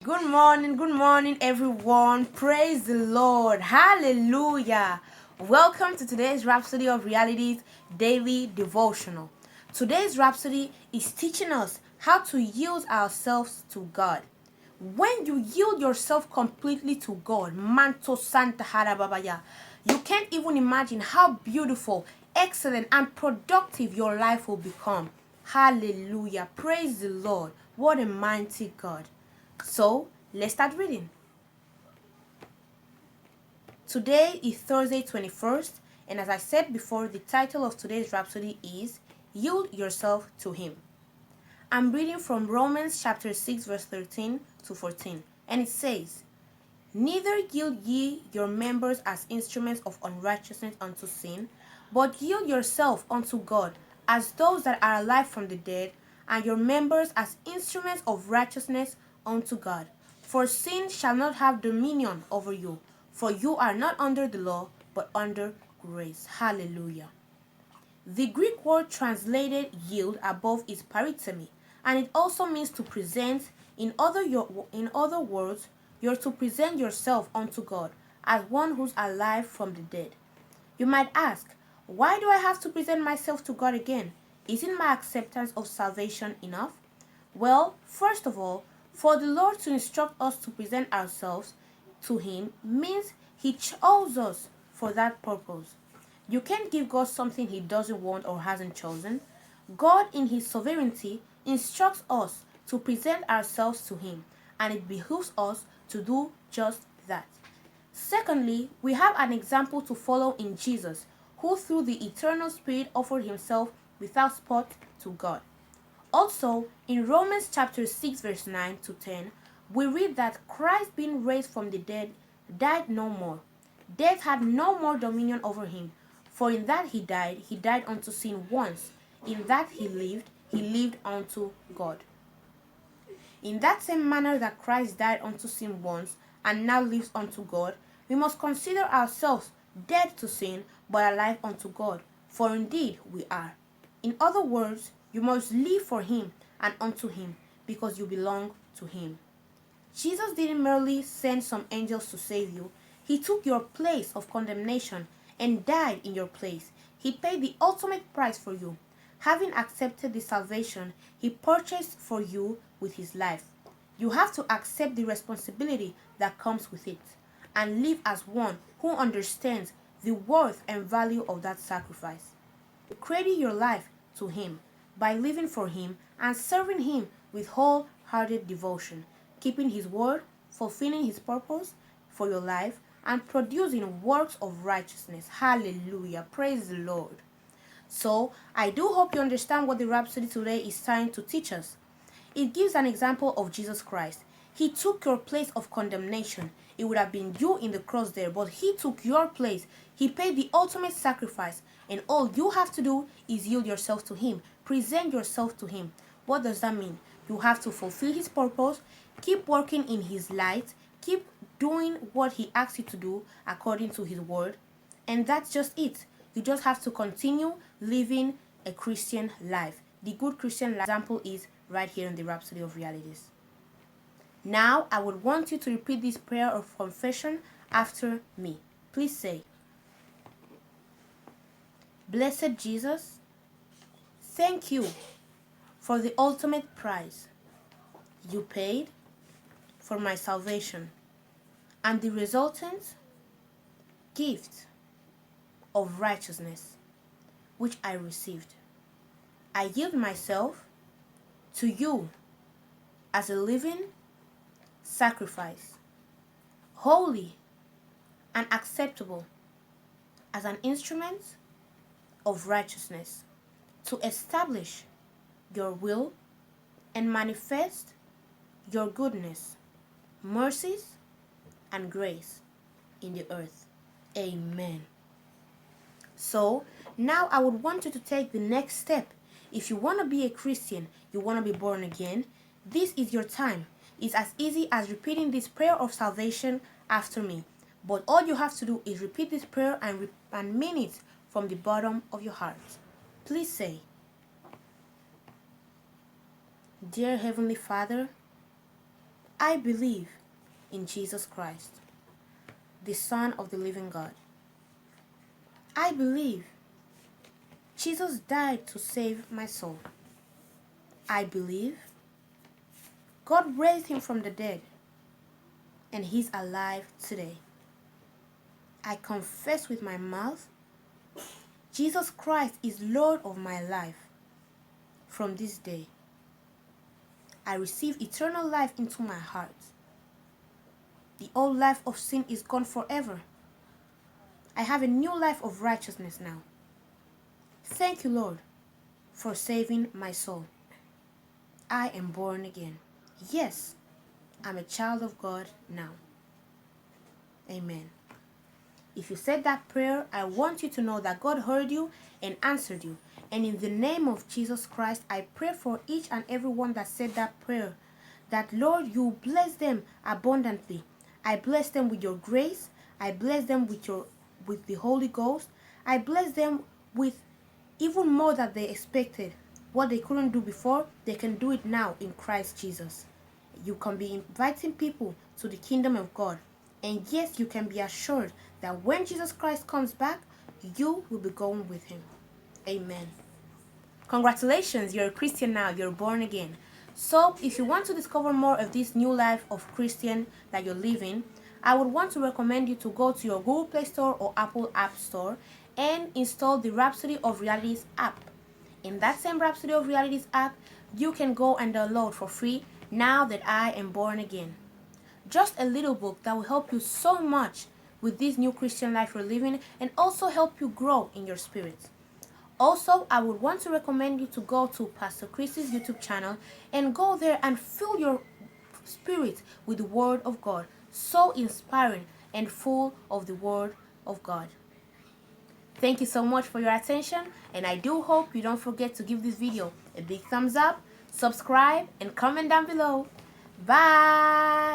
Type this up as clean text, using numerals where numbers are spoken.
Good morning, everyone. Praise the Lord. Hallelujah. Welcome to today's Rhapsody of Realities daily devotional. Today's Rhapsody is teaching us how to yield ourselves to God. When you yield yourself completely to God, Manto Santa Harababaya, you can't even imagine how beautiful, excellent, and productive your life will become. Hallelujah. Praise the Lord. What a mighty God. So, let's start reading. Today is Thursday 21st, and as I said before, the title of today's Rhapsody is Yield Yourself to Him. I'm reading from Romans chapter 6 verse 13 to 14, and it says, Neither yield ye your members as instruments of unrighteousness unto sin, but yield yourself unto God as those that are alive from the dead, and your members as instruments of righteousness unto God. For sin shall not have dominion over you, for you are not under the law, but under grace. Hallelujah. The Greek word translated yield above is paritemi, and it also means to present. In other words, you're to present yourself unto God as one who's alive from the dead. You might ask, why do I have to present myself to God again? Isn't my acceptance of salvation enough? Well, first of all, for the Lord to instruct us to present ourselves to Him means He chose us for that purpose. You can't give God something He doesn't want or hasn't chosen. God, in His sovereignty, instructs us to present ourselves to Him, and it behooves us to do just that. Secondly, we have an example to follow in Jesus, who through the eternal Spirit offered Himself without spot to God. Also, in Romans chapter 6 verse 9 to 10, we read that Christ being raised from the dead died no more. Death had no more dominion over him, for in that he died unto sin once. In that he lived unto God. In that same manner that Christ died unto sin once, and now lives unto God, we must consider ourselves dead to sin, but alive unto God, for indeed we are. In other words, you must live for Him and unto Him, because you belong to Him. Jesus didn't merely send some angels to save you. He took your place of condemnation and died in your place. He paid the ultimate price for you. Having accepted the salvation He purchased for you with His life, you have to accept the responsibility that comes with it and live as one who understands the worth and value of that sacrifice. Credit your life to Him by living for Him and serving Him with wholehearted devotion, keeping His word, fulfilling His purpose for your life, and producing works of righteousness. Hallelujah. Praise the Lord. So, I do hope you understand what the Rhapsody today is trying to teach us. It gives an example of Jesus Christ. He took your place of condemnation. It would have been you in the cross there, but He took your place. He paid the ultimate sacrifice, and all you have to do is yield yourself to Him. Present yourself to Him. What does that mean? You have to fulfill His purpose, keep working in His light, keep doing what He asks you to do according to His word, and that's just it. You just have to continue living a Christian life. The good Christian example is right here in the Rhapsody of Realities. Now, I would want you to repeat this prayer of confession after me. Please say, Blessed Jesus, thank you for the ultimate price you paid for my salvation and the resultant gift of righteousness which I received. I yield myself to you as a living sacrifice, holy and acceptable as an instrument of righteousness to establish your will and manifest your goodness, mercies, and grace in the earth. Amen. So, now I would want you to take the next step. If you want to be a Christian, you want to be born again, this is your time. It's as easy as repeating this prayer of salvation after me. But all you have to do is repeat this prayer and mean it from the bottom of your heart. Please say, Dear Heavenly Father, I believe in Jesus Christ, the Son of the living God. I believe Jesus died to save my soul. I believe God raised him from the dead and he's alive today. I confess with my mouth Jesus Christ is Lord of my life. From this day, I receive eternal life into my heart. The old life of sin is gone forever. I have a new life of righteousness now. Thank you, Lord, for saving my soul. I am born again. Yes, I'm a child of God now. Amen. If you said that prayer, I want you to know that God heard you and answered you. And in the name of Jesus Christ, I pray for each and every one that said that prayer, that Lord, you bless them abundantly. I bless them with your grace. I bless them with the Holy Ghost. I bless them with even more than they expected. What they couldn't do before, they can do it now in Christ Jesus. You can be inviting people to the kingdom of God. And yes, you can be assured that when Jesus Christ comes back, you will be going with him. Amen. Congratulations, you're a Christian now, you're born again. So if you want to discover more of this new life of Christian that you're living, I would want to recommend you to go to your Google Play Store or Apple App Store and install the Rhapsody of Realities app. In that same Rhapsody of Realities app, you can go and download for free Now That I Am Born Again. Just a little book that will help you so much with this new Christian life you're living and also help you grow in your spirit. Also, I would want to recommend you to go to Pastor Chris's YouTube channel and go there and fill your spirit with the Word of God. So inspiring and full of the Word of God. Thank you so much for your attention, and I do hope you don't forget to give this video a big thumbs up, subscribe, and comment down below. Bye!